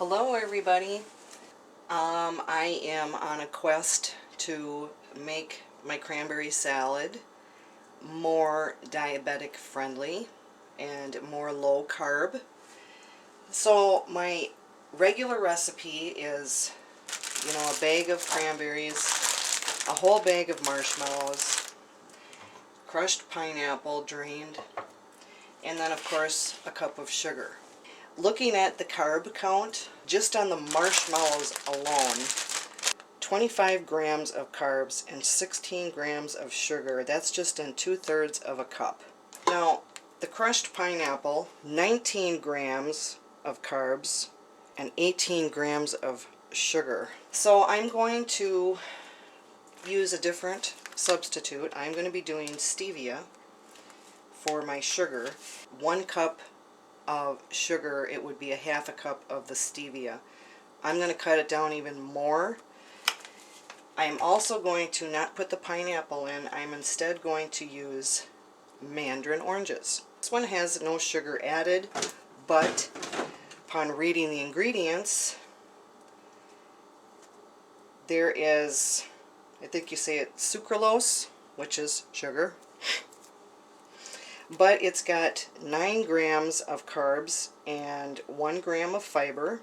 Hello everybody. I am on a quest to make my cranberry salad more diabetic friendly and more low carb. So my regular recipe is, a bag of cranberries, a whole bag of marshmallows, crushed pineapple drained, and then of course a cup of sugar. Looking at the carb count, just on the marshmallows alone, 25 grams of carbs and 16 grams of sugar. That's just in 2/3 of a cup. Now, the crushed pineapple, 19 grams of carbs and 18 grams of sugar. So I'm going to use a different substitute. I'm going to be doing stevia for my sugar. 1 cup of sugar, it would be a half a cup of the stevia. I'm going to cut it down even more. I'm also going to not put the pineapple in. I'm instead going to use Mandarin Oranges. This one has no sugar added, but upon reading the ingredients, there is, I think you say it, sucralose, which is sugar. But it's got 9 grams of carbs and 1 gram of fiber,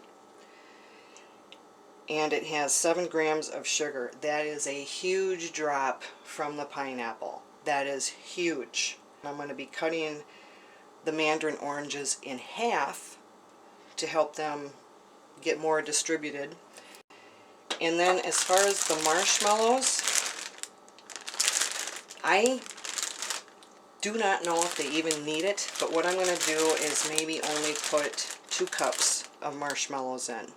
and it has 7 grams of sugar. That is a huge drop from the pineapple. That is huge. I'm going to be cutting the Mandarin oranges in half to help them get more distributed. And then as far as the marshmallows, I do not know if they even need it, but what I'm going to do is maybe only put 2 cups of marshmallows in.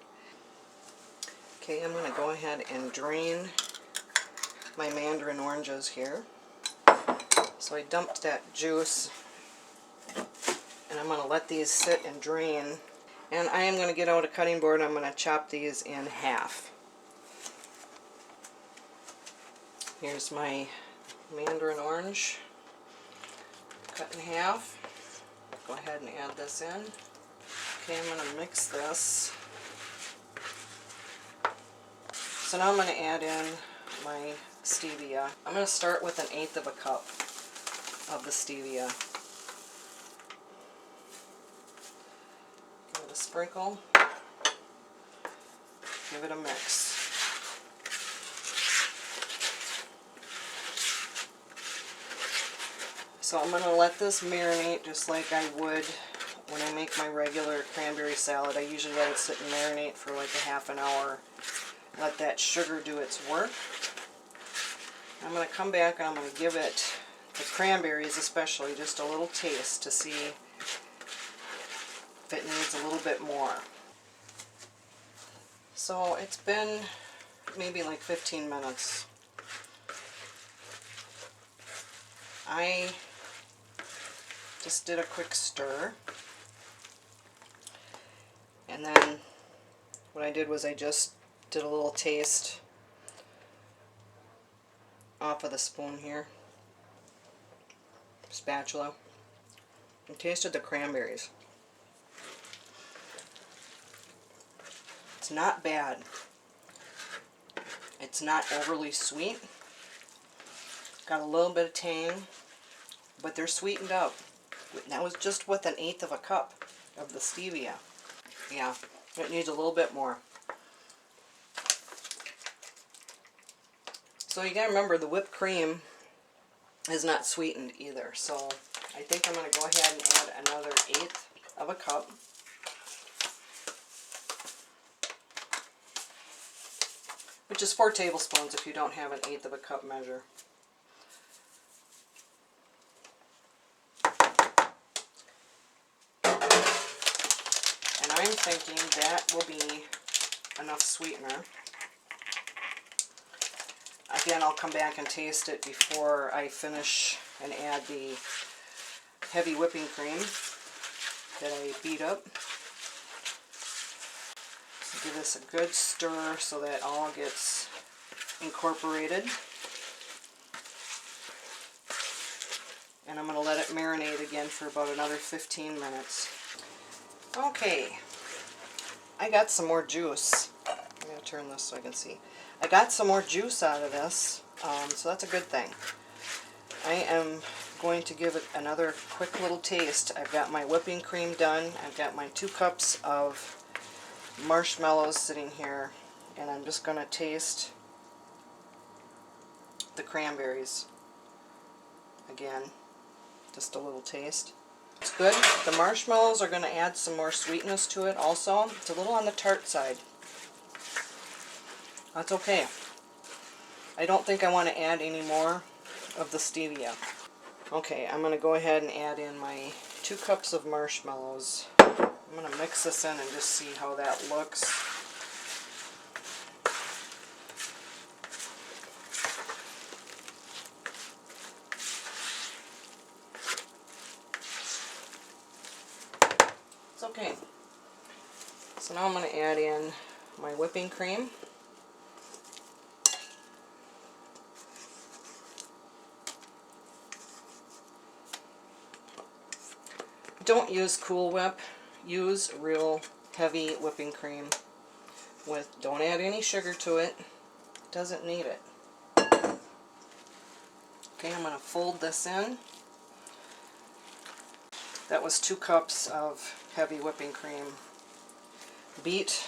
Okay, I'm going to go ahead and drain my Mandarin oranges here. So I dumped that juice, and I'm going to let these sit and drain. And I am going to get out a cutting board and I'm going to chop these in half. Here's my Mandarin orange cut in half. Go ahead and add this in. Okay, I'm going to mix this. So now I'm going to add in my stevia. I'm going to start with 1/8 of a cup of the stevia. Give it a sprinkle. Give it a mix. So I'm going to let this marinate just like I would when I make my regular cranberry salad. I usually let it sit and marinate for like a half an hour. Let that sugar do its work. I'm going to come back and I'm going to give it, the cranberries especially, just a little taste to see if it needs a little bit more. So it's been maybe like 15 minutes. I just did a quick stir, and then what I did was I just did a little taste off of the spoon here, spatula, and tasted the cranberries. It's not bad. It's not overly sweet. Got a little bit of tang, but they're sweetened up. That was just with 1/8 of a cup of the stevia. Yeah, it needs a little bit more. So you gotta remember, the whipped cream is not sweetened either. So I think I'm gonna go ahead and add another 1/8 of a cup. Which is 4 tablespoons if you don't have 1/8 of a cup measure. And I'm thinking that will be enough sweetener. Again, I'll come back and taste it before I finish and add the heavy whipping cream that I beat up. So give this a good stir so that all gets incorporated. And I'm going to let it marinate again for about another 15 minutes. Okay, I got some more juice. I'm going to turn this so I can see. I got some more juice out of this, so that's a good thing. I am going to give it another quick little taste. I've got my whipping cream done. I've got my 2 cups of marshmallows sitting here, and I'm just going to taste the cranberries again. Just a little taste. It's good. The marshmallows are going to add some more sweetness to it also. It's a little on the tart side. That's okay. I don't think I want to add any more of the stevia. Okay, I'm going to go ahead and add in my 2 cups of marshmallows. I'm going to mix this in and just see how that looks. It's okay. So now I'm going to add in my whipping cream. Don't use Cool Whip. Use real heavy whipping cream. Don't add any sugar to it. It doesn't need it. Okay, I'm going to fold this in. That was 2 cups of heavy whipping cream. Beat.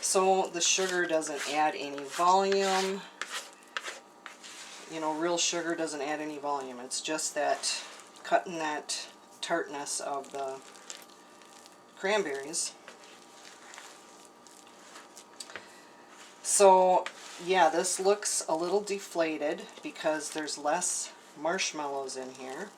So the sugar doesn't add any volume. You know, real sugar doesn't add any volume. It's just that cutting that tartness of the cranberries. So yeah, this looks a little deflated because there's less marshmallows in here.